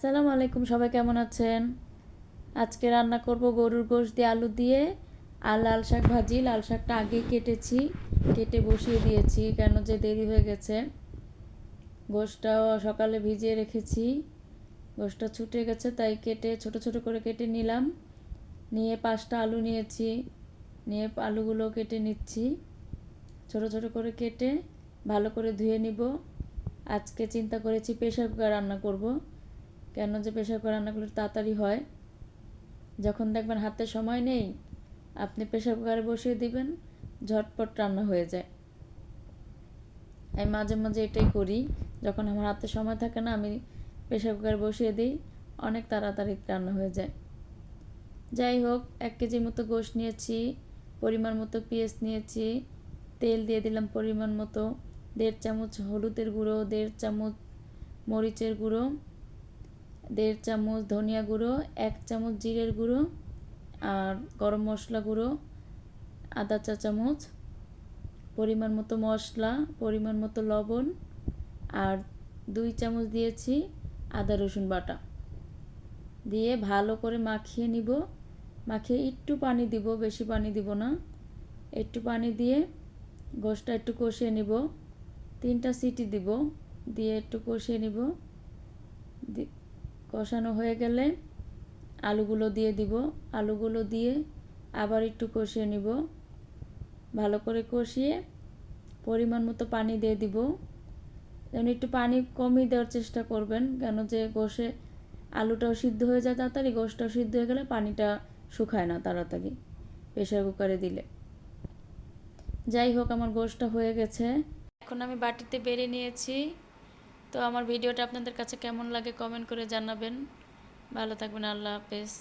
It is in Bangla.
আসসালামু আলাইকুম, সবাই কেমন আছেন? আজকে রান্না করব গরুর গোশত দিয়ে আলু দিয়ে আর লাল শাক ভাজি। লাল শাকটা আগেই কেটেছি, কেটে বসিয়ে দিয়েছি কেন যে দেরি হয়ে গেছে। গোশতটাও সকালে ভিজিয়ে রেখেছি, গোশতটা ছুটে গেছে তাই কেটে ছোট ছোট করে কেটে নিলাম। নিয়ে 5টা আলু নিয়েছি, নিয়ে আলুগুলো কেটে নিচ্ছি। ছোট ছোট করে কেটে ভালো করে ধুয়ে নিব। আজকে চিন্তা করেছি প্রেসার কুকার রান্না করব, কেন যে প্রেসার কুকার রান্না করলে তাড়াতাড়ি হয়। যখন দেখবেন হাতে সময় নেই, আপনি প্রেসার কুকারে বসিয়ে দিবেন, ঝটপট রান্না হয়ে যায়। আমি মাঝে মাঝে এটাই করি, যখন আমার হাতে সময় থাকে না আমি প্রেসার কুকারে বসিয়ে দিই, অনেক তাড়াতাড়ি রান্না হয়ে যায়। যাই হোক, 1 কেজির মতো গোশত নিয়েছি, পরিমাণ মতো পেঁয়াজ নিয়েছি, তেল দিয়ে দিলাম পরিমাণ মতো, 1.5 চামচ হলুদের গুঁড়ো, 1.5 চামচ মরিচের গুঁড়ো, 1.5 চামচ ধনিয়া গুঁড়ো, 1 চামচ জিরের গুঁড়ো, আর গরম মশলা গুঁড়ো আধা চা চামচ, পরিমাণ মতো মশলা, পরিমাণ মতো লবণ, আর 2 চামচ দিয়েছি আদা রসুন বাটা দিয়ে ভালো করে মাখিয়ে নিব। মাখিয়ে একটু পানি দিব, বেশি পানি দিব না, একটু পানি দিয়ে গোশতটা একটু কষিয়ে নিব। 3টা সিটি দিব, দিয়ে একটু কষিয়ে নিব। কষানো হয়ে গেলে আলুগুলো দিয়ে দিব, আলুগুলো দিয়ে আবার একটু কষিয়ে নিব। ভালো করে কষিয়ে পরিমাণ মতো পানি দিয়ে দিব। যেমন একটু পানি কমই দেওয়ার চেষ্টা করবেন, কেন যে গোশে আলুটাও সিদ্ধ হয়ে যায় তাড়াতাড়ি, গোশটাও সিদ্ধ হয়ে গেলে পানিটা শুকায় না তাড়াতাড়ি প্রেসার কুকারে দিলে। যাই হোক, আমার গোশটা হয়ে গেছে, এখন আমি বাটিতে বেড়ে নিয়েছি। তো আমার ভিডিওটা আপনাদের কাছে কেমন লাগে কমেন্ট করে জানাবেন। ভালো থাকবেন, আল্লাহ হাফেজ।